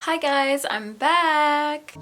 Hi guys, I'm back.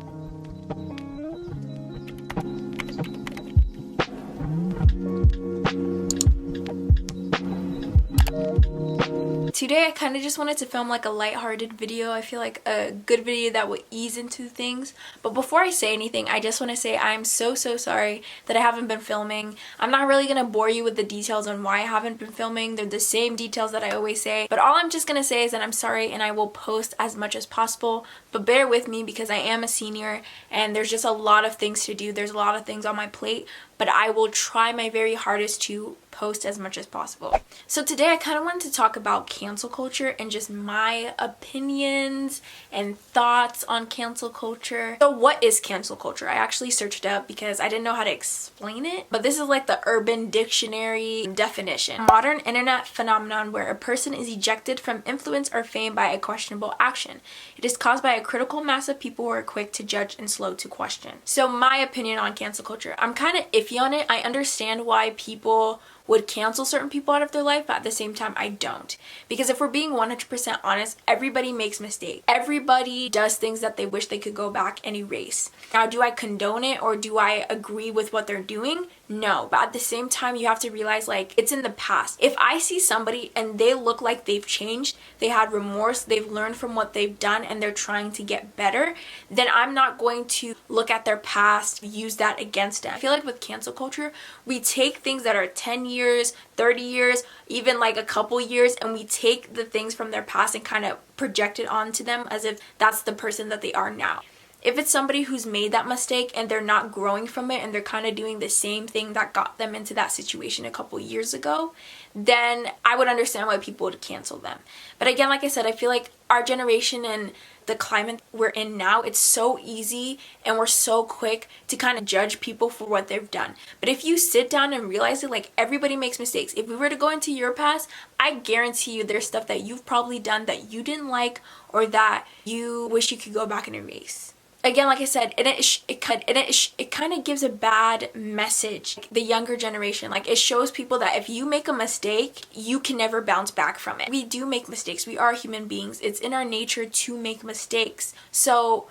Today I kind of just wanted to film like a lighthearted video. I feel like a good video that would ease into things. But before I say anything, I just want to say I'm so sorry that I haven't been filming. I'm not really going to bore you with the details on why I haven't been filming. They're the same details that I always say. But all I'm just going to say is that I'm sorry and I will post as much as possible. But bear with me because I am a senior and there's just a lot of things to do. There's a lot of things on my plate. But I will try my very hardest to post as much as possible. So today I kind of wanted to talk about cancel culture and just my opinions and thoughts on cancel culture. So what is cancel culture? I actually searched it up because I didn't know how to explain it, but this is like the Urban Dictionary definition. Modern internet phenomenon where a person is ejected from influence or fame by a questionable action. It is caused by a critical mass of people who are quick to judge and slow to question. So my opinion on cancel culture, I'm kind of iffy on it. I understand why people would cancel certain people out of their life, but at the same time I don't. Because if we're being 100% honest, everybody makes mistakes. Everybody does things that they wish they could go back and erase. Now, do I condone it or do I agree with what they're doing? No, but at the same time you have to realize like it's in the past. If I see somebody and they look like they've changed, they had remorse, they've learned from what they've done and they're trying to get better, then I'm not going to look at their past, use that against them. I feel like with cancel culture, we take things that are 10 years, 30 years, even like a couple years, and we take the things from their past and kind of project it onto them as if that's the person that they are now. If it's somebody who's made that mistake and they're not growing from it and they're kind of doing the same thing that got them into that situation a couple years ago, then I would understand why people would cancel them. But again, like I said, I feel like our generation and the climate we're in now, it's so easy and we're so quick to kind of judge people for what they've done. But if you sit down and realize it, like everybody makes mistakes. If we were to go into your past, I guarantee you there's stuff that you've probably done that you didn't like or that you wish you could go back and erase. Again, like I said, it kind of gives a bad message. The younger generation, like it shows people that if you make a mistake, you can never bounce back from it. We do make mistakes. We are human beings. It's in our nature to make mistakes. So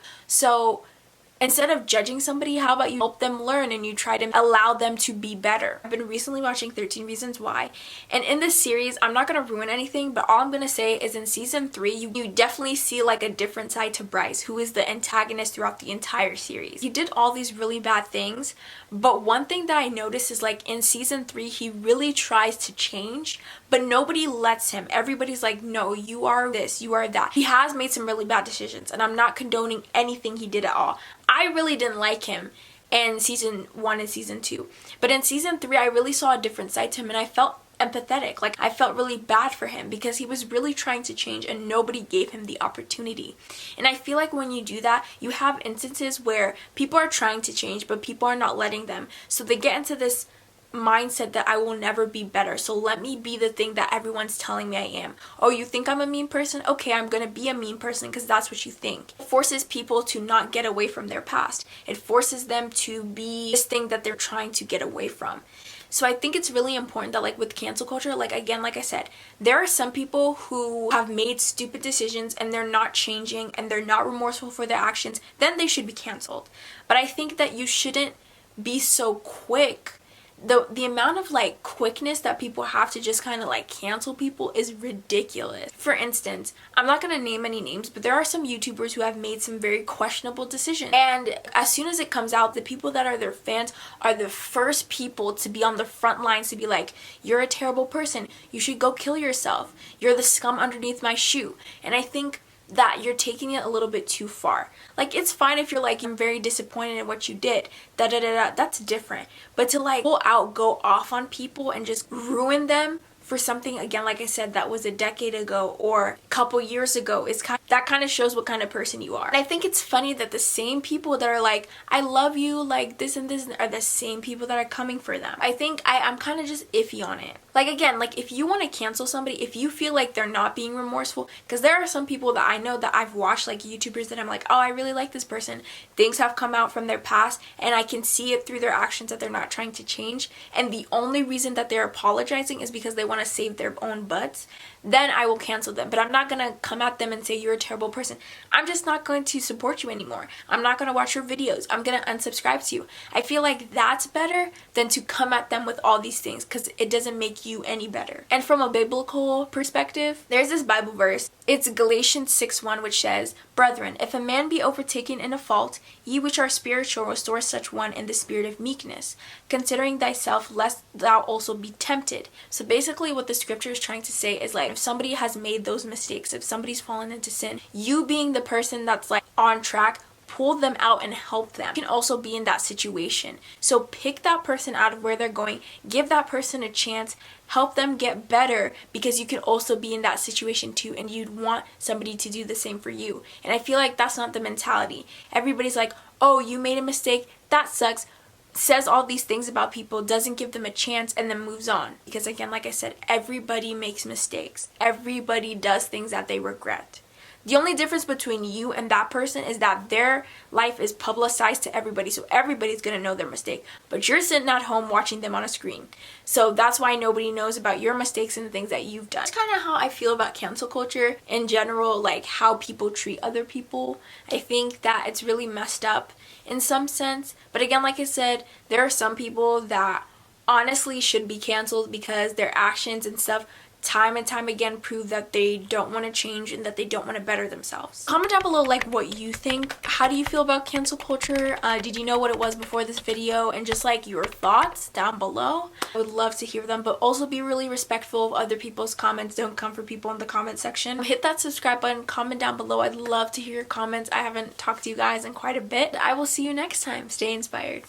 instead of judging somebody, how about you help them learn and you try to allow them to be better? I've been recently watching 13 Reasons Why, and in this series, I'm not going to ruin anything, but all I'm going to say is in season 3, you definitely see like a different side to Bryce, who is the antagonist throughout the entire series. He did all these really bad things, but one thing that I noticed is like in season 3, he really tries to change, but nobody lets him. Everybody's like, no, you are this, you are that. He has made some really bad decisions, and I'm not condoning anything he did at all. I really didn't like him in season 1 and season 2. But in season 3, I really saw a different side to him and I felt empathetic. Like I felt really bad for him because he was really trying to change and nobody gave him the opportunity. And I feel like when you do that, you have instances where people are trying to change but people are not letting them. So they get into this mindset that I will never be better, so let me be the thing that everyone's telling me I am. Oh, you think I'm a mean person? Okay, I'm gonna be a mean person because that's what you think. It forces people to not get away from their past. It forces them to be this thing that they're trying to get away from. So I think it's really important that like with cancel culture, like again, like I said, there are some people who have made stupid decisions and they're not changing and they're not remorseful for their actions, then they should be canceled. But I think that you shouldn't be so quick. The amount of like quickness that people have to just kind of like cancel people is ridiculous. For instance, I'm not going to name any names, but there are some YouTubers who have made some very questionable decisions. And as soon as it comes out, the people that are their fans are the first people to be on the front lines to be like, you're a terrible person. You should go kill yourself. You're the scum underneath my shoe. And I think that you're taking it a little bit too far. Like it's fine if you're like, I'm very disappointed in what you did, that's different. But to like go off on people and just ruin them for something, again, like I said, that was a decade ago or a couple years ago, that kind of shows what kind of person you are. And I think it's funny that the same people that are like, I love you, like this and this, are the same people that are coming for them. I think I'm kind of just iffy on it. Like again, like if you want to cancel somebody, if you feel like they're not being remorseful, because there are some people that I know that I've watched, like YouTubers, that I'm like, oh, I really like this person. Things have come out from their past and I can see it through their actions that they're not trying to change. And the only reason that they're apologizing is because they want to save their own butts. Then I will cancel them. But I'm not going to come at them and say you're terrible person. I'm just not going to support you anymore. I'm not going to watch your videos. I'm going to unsubscribe to you. I feel like that's better than to come at them with all these things, because it doesn't make you any better. And from a biblical perspective, there's this Bible verse. It's Galatians 6:1, which says, "Brethren, if a man be overtaken in a fault, ye which are spiritual restore such one in the spirit of meekness, considering thyself, lest thou also be tempted." So basically what the scripture is trying to say is, like, if somebody has made those mistakes, if somebody's fallen into sin, you being the person that's like on track, pull them out and help them. You can also be in that situation. So pick that person out of where they're going, give that person a chance, help them get better, because you can also be in that situation too, and you'd want somebody to do the same for you. And I feel like that's not the mentality. Everybody's like, oh, you made a mistake, that sucks, says all these things about people, doesn't give them a chance, and then moves on. Because again, like I said, everybody makes mistakes. Everybody does things that they regret. The only difference between you and that person is that their life is publicized to everybody, so everybody's gonna know their mistake. But you're sitting at home watching them on a screen. So that's why nobody knows about your mistakes and the things that you've done. That's kind of how I feel about cancel culture in general, like how people treat other people. I think that it's really messed up in some sense. But again, like I said, there are some people that honestly should be canceled because their actions and stuff time and time again prove that they don't want to change and that they don't want to better themselves. Comment down below like what you think. How do you feel about cancel culture? Did you know what it was before this video? And just like your thoughts down below. I would love to hear them, but also be really respectful of other people's comments. Don't come for people in the comment section. Hit that subscribe button, comment down below. I'd love to hear your comments. I haven't talked to you guys in quite a bit. I will see you next time. Stay inspired.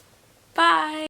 Bye!